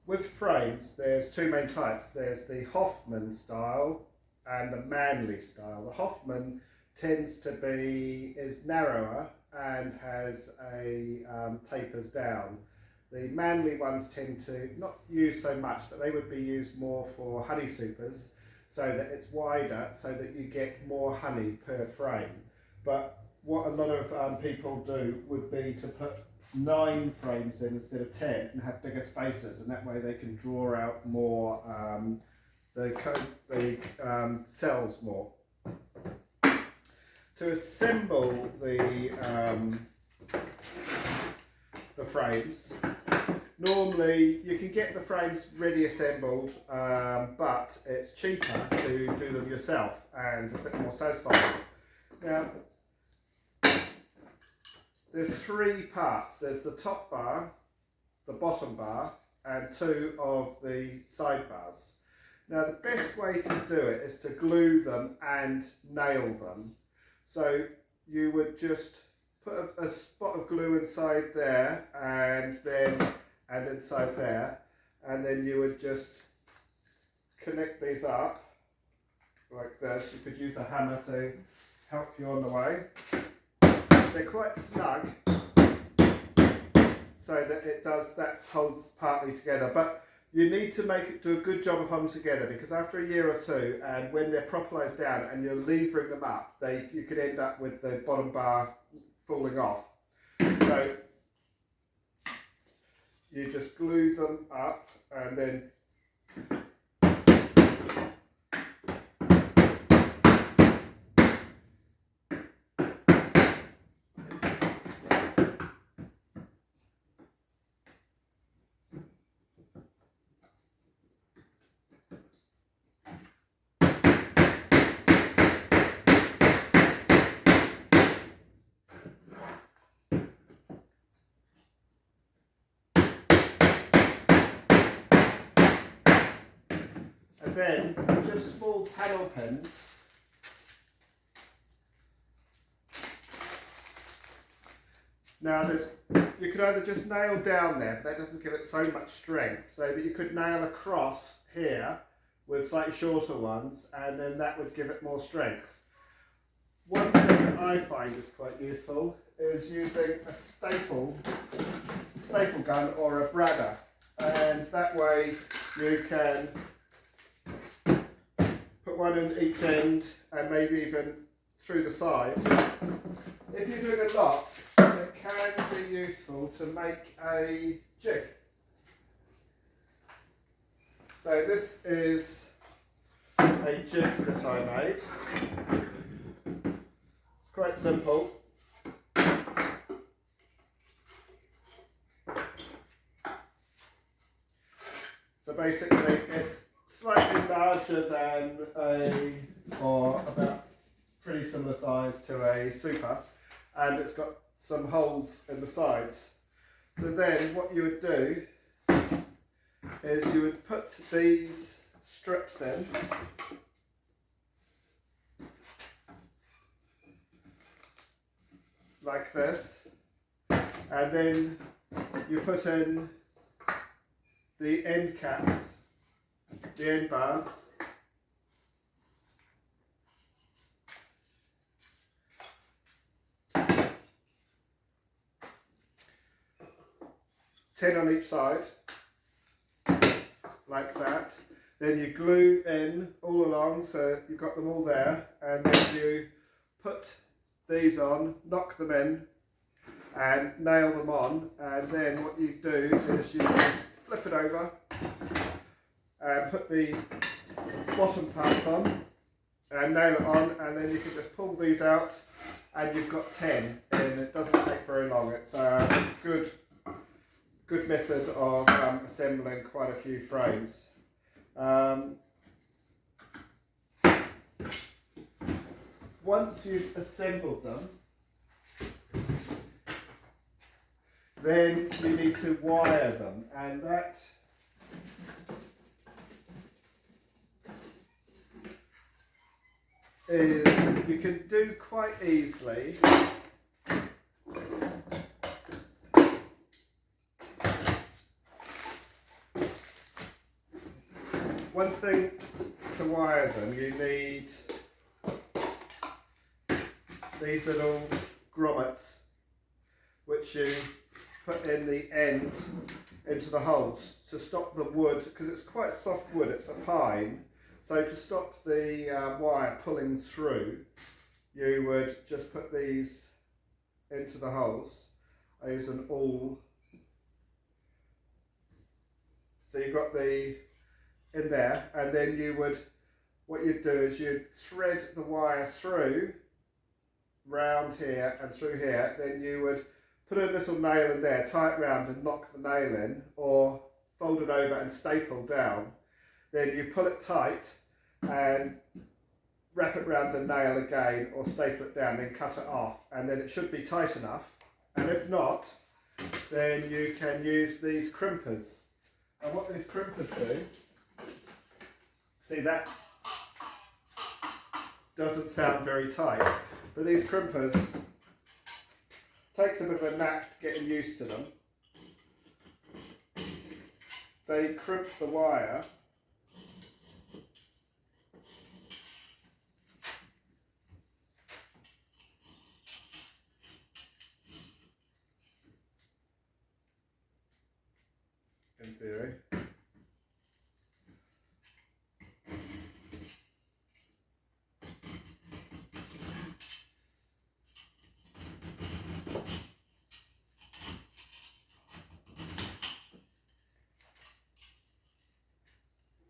with frames, there's two main types. There's the Hoffman style and the Manley style. The Hoffman tends to is narrower and has a tapers down. The Manley ones tend to not use so much, but they would be used more for honey supers, so that it's wider, so that you get more honey per frame. But what a lot of people do would be to put 9 frames in instead of 10 and have bigger spaces, and that way they can draw out more the cells more. To assemble the frames, normally you can get the frames ready assembled, but it's cheaper to do them yourself and a bit more satisfying. Now, there's 3 parts. There's the top bar, the bottom bar, and 2 of the side bars. Now, the best way to do it is to glue them and nail them. So you would just put a spot of glue inside there and inside there, and then you would just connect these up like this. You could use a hammer to help you on the way. They're quite snug, so that holds partly together, but you need to do a good job of holding together, because after a year or 2, and when they're properlised down and you're levering them up, you could end up with the bottom bar falling off. So you just glue them up and then then just small panel pins now you could either just nail down there, but that doesn't give it so much strength, so that you could nail across here with slightly shorter ones, and then that would give it more strength. One thing that I find is quite useful is using a staple gun or a bragger, and that way you can put one in each end and maybe even through the sides. If you're doing a lot, it can be useful to make a jig. So this is a jig that I made. It's quite simple. So basically it's slightly larger than or about pretty similar size to a super, and it's got some holes in the sides. So then what you would do is you would put these strips in like this, and then you put in the end caps, the end bars, ten on each side, like that. Then you glue in all along, so you've got them all there, and then you put these on, knock them in, and nail them on. And then what you do is you just flip it over and put the bottom parts on and nail it on, and then you can just pull these out and you've got 10, and it doesn't take very long. It's a good method of assembling quite a few frames. Once you've assembled them, then you need to wire them, and that is you can do quite easily. one thing to wire them, you need these little grommets which you put in the end into the holes to stop the wood, because it's quite soft wood, it's a pine, so to stop the wire pulling through, you would just put these into the holes. I use an awl. So you've got the in there, and then you would, what you'd do is you'd thread the wire through, round here and through here, then you would put a little nail in there, tie it round and knock the nail in, or fold it over and staple down. Then you pull it tight and wrap it round the nail again, or staple it down, then cut it off, and then it should be tight enough. And if not, then you can use these crimpers. And what these crimpers do, see, that doesn't sound very tight, but these crimpers, takes a bit of a knack getting used to them. They crimp the wire in theory.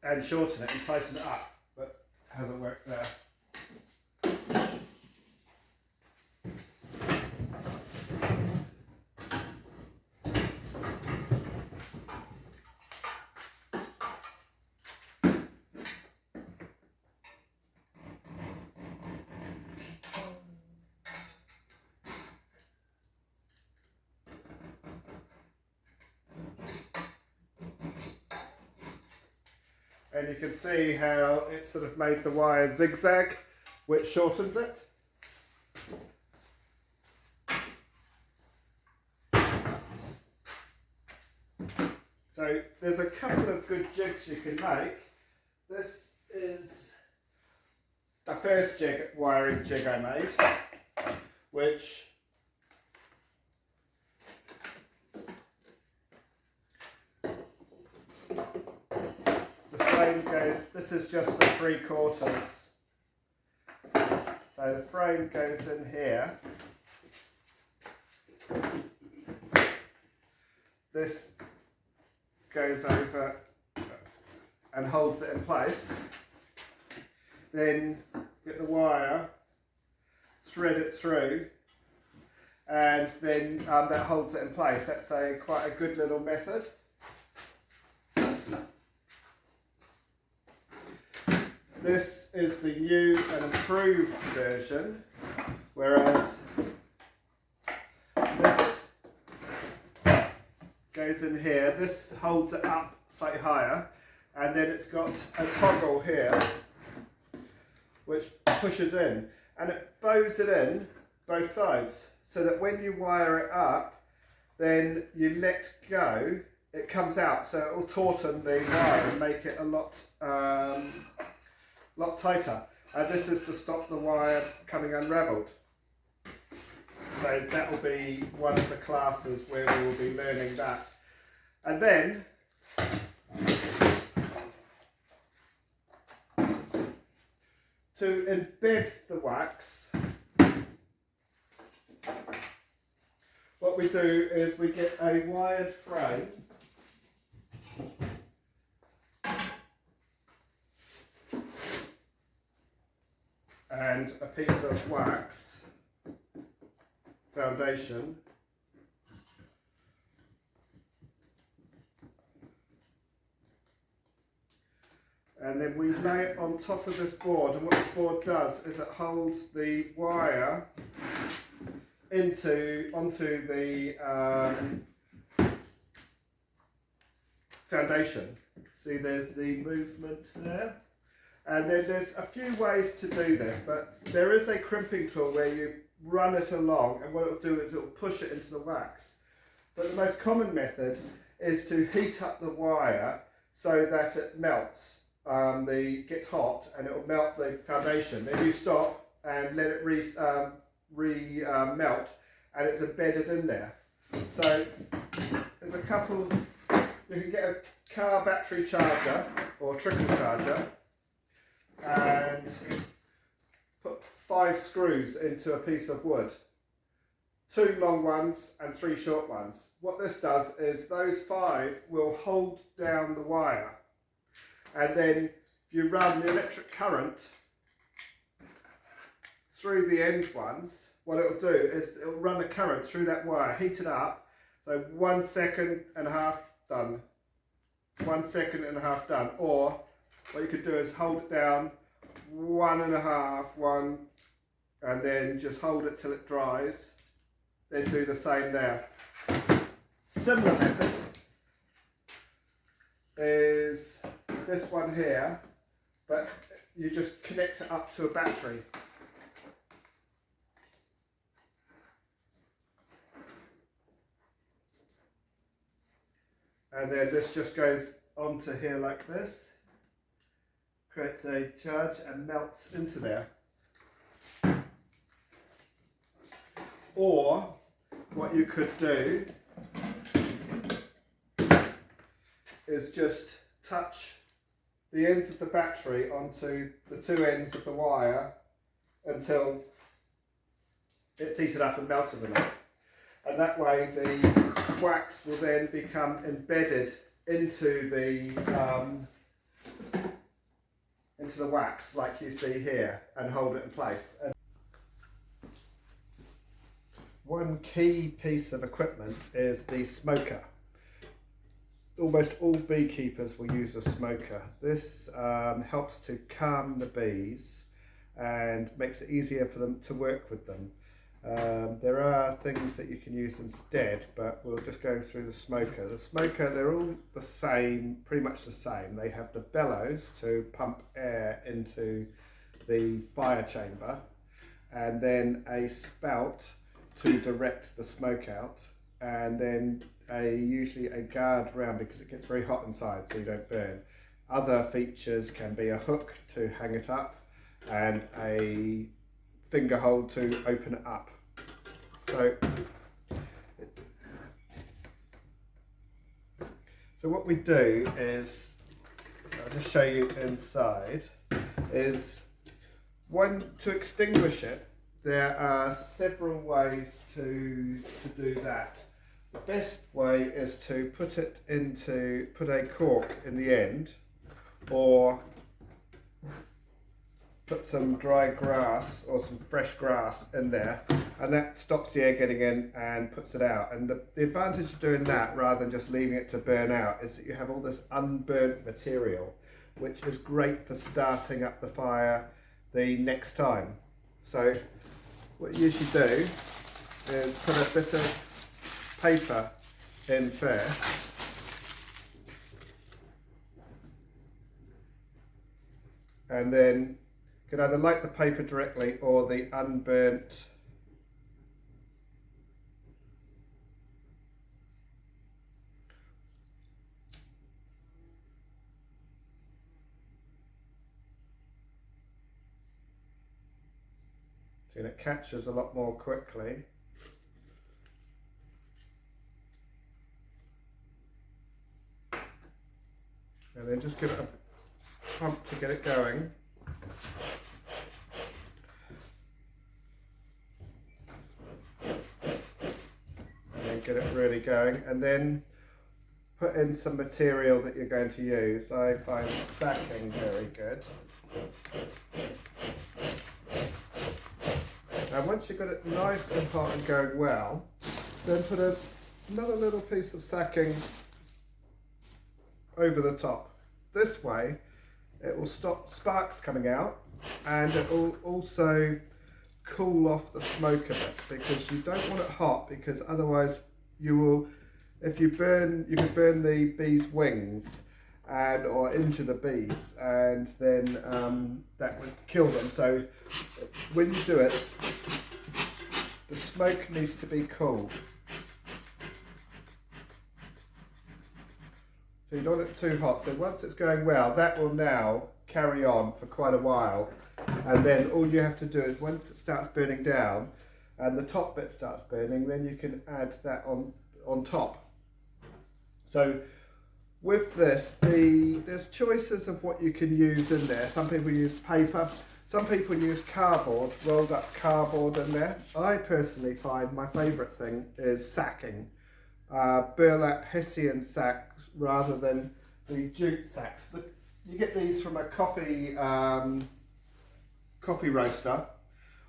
And shorten it and tighten it up, but it hasn't worked there. And you can see how it's sort of made the wire zigzag, which shortens it. So there's a couple of good jigs you can make. This is a first wiring jig I made, which goes, this is just for 3/4. So the frame goes in here. This goes over and holds it in place. Then get the wire, thread it through, and then that holds it in place. That's quite a good little method. This is the new and improved version, whereas this goes in here. This holds it up slightly higher, and then it's got a toggle here which pushes in, and it bows it in both sides, so that when you wire it up, then you let go, it comes out, so it will tauten the wire and make it a lot tighter. And this is to stop the wire coming unravelled. So that will be one of the classes where we will be learning that. And then to embed the wax, what we do is we get a wired frame and a piece of wax foundation, and then we lay it on top of this board, and what this board does is it holds the wire onto the foundation. See, there's the movement there. And then there's a few ways to do this, but there is a crimping tool where you run it along, and what it'll do is it'll push it into the wax. But the most common method is to heat up the wire so that it melts gets hot and it will melt the foundation. Then you stop and let it melt, and it's embedded in there. So there's a couple. You can get a car battery charger or trickle charger and put 5 screws into a piece of wood. 2 long ones and 3 short ones. What this does is those 5 will hold down the wire, and then if you run the electric current through the end ones, what it'll do is it'll run the current through that wire, heat it up, so 1.5 seconds done, 1.5 seconds done. Or what you could do is hold it down 1.5, and then just hold it till it dries. Then do the same there. Similar method is this one here, but you just connect it up to a battery. And then this just goes onto here like this, creates a charge and melts into there. Or what you could do is just touch the ends of the battery onto the 2 ends of the wire until it's heated up and melted enough. And that way the wax will then become embedded into the wax like you see here, and hold it in place. And one key piece of equipment is the smoker. Almost all beekeepers will use a smoker. This helps to calm the bees and makes it easier for them to work with them. There are things that you can use instead, but we'll just go through the smoker. The smoker, they're all the same, pretty much the same. They have the bellows to pump air into the fire chamber, and then a spout to direct the smoke out, and then usually a guard round because it gets very hot inside so you don't burn. Other features can be a hook to hang it up and a finger hold to open it up. So what we do is, I'll just show you inside, is to extinguish it. There are several ways to do that. The best way is to put a cork in the end, or put some dry grass or some fresh grass in there, and that stops the air getting in and puts it out. And the advantage of doing that rather than just leaving it to burn out is that you have all this unburnt material, which is great for starting up the fire the next time. So what you usually do is put a bit of paper in first, and then you can either light the paper directly or the unburnt and it catches a lot more quickly. And then just give it a pump to get it going. And then get it really going, and then put in some material that you're going to use. I find sacking very good. And once you've got it nice and hot and going well, then put another little piece of sacking over the top. This way it will stop sparks coming out, and it will also cool off the smoke a bit, because you don't want it hot, because otherwise if you burn, you can burn the bees' wings or injure the bees, and then that would kill them. So when you do it, the smoke needs to be cool. So you don't want it too hot. So once it's going well, that will now carry on for quite a while. And then all you have to do is once it starts burning down and the top bit starts burning, then you can add that on top. So with this, there's choices of what you can use in there. Some people use paper, some people use cardboard, rolled up cardboard in there. I personally find my favourite thing is sacking. Burlap Hessian sacks rather than the jute sacks. You get these from a coffee roaster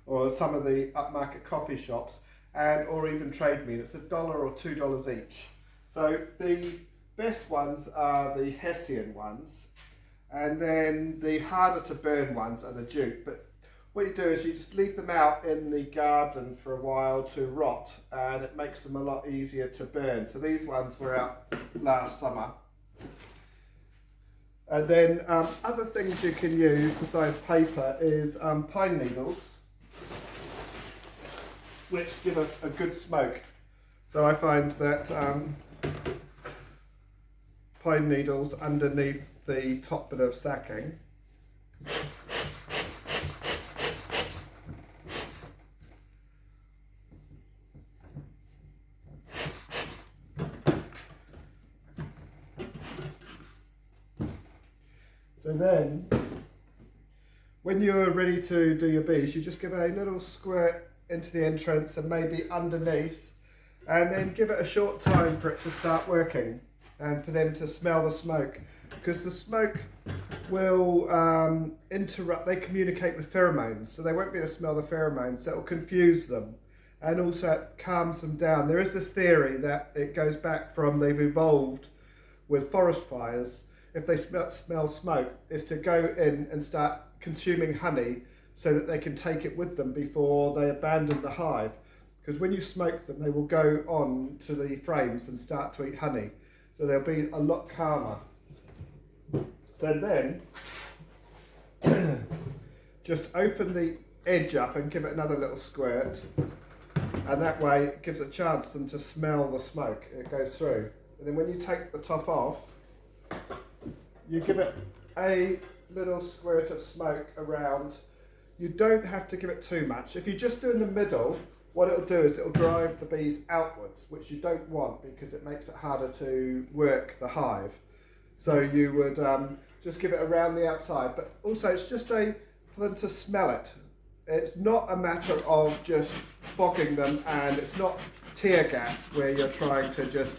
or some of the upmarket coffee shops, or even trade meat. It's $1 or $2 each. So the best ones are the Hessian ones, and then the harder to burn ones are the jute. But what you do is you just leave them out in the garden for a while to rot, and it makes them a lot easier to burn. So these ones were out last summer. And then other things you can use besides paper is pine needles, which give a good smoke. So I find that pine needles underneath the top bit of sacking So then, when you're ready to do your bees, you just give a little squirt into the entrance and maybe underneath, and then give it a short time for it to start working and for them to smell the smoke, because the smoke will interrupt. They communicate with pheromones, so they won't be able to smell the pheromones, so it will confuse them, and also it calms them down. There is this theory that it goes back from they've evolved with forest fires. If they smell smoke, is to go in and start consuming honey so that they can take it with them before they abandon the hive. Because when you smoke them, they will go on to the frames and start to eat honey. So they'll be a lot calmer. So then, just open the edge up and give it another little squirt. And that way it gives a chance for them to smell the smoke. It goes through. And then when you take the top off, you give it a little squirt of smoke around. You don't have to give it too much. If you just do in the middle, what it'll do is it'll drive the bees outwards, which you don't want because it makes it harder to work the hive. So you would just give it around the outside, but also it's just for them to smell it. It's not a matter of just fogging them, and it's not tear gas where you're trying to just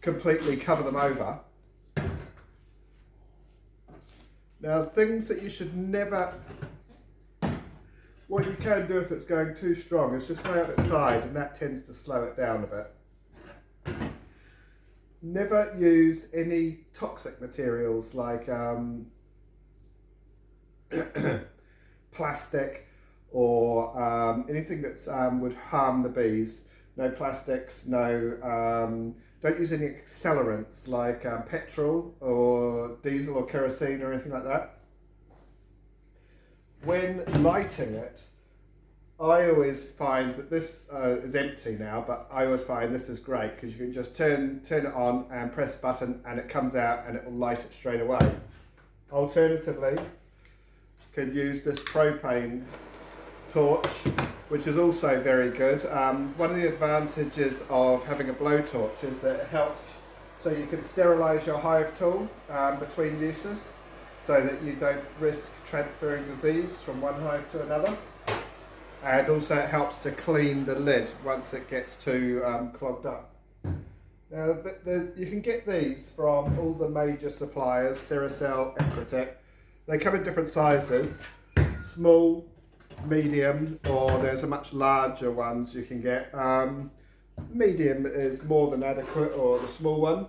completely cover them over. Now, things that you should never, what you can do if it's going too strong is just lay it aside, and that tends to slow it down a bit. Never use any toxic materials like plastic or anything that would harm the bees. No plastics, don't use any accelerants like petrol or diesel or kerosene or anything like that. When lighting it, I always find that this is empty now, but I always find this is great because you can just turn it on and press a button and it comes out and it will light it straight away. Alternatively, you can use this propane torch, which is also very good. One of the advantages of having a blowtorch is that it helps so you can sterilise your hive tool between uses, so that you don't risk transferring disease from one hive to another. And also it helps to clean the lid once it gets too clogged up. Now you can get these from all the major suppliers, Seracell, Ecrotec. They come in different sizes, small, medium, or there's a much larger ones you can get. Medium is more than adequate, or the small one.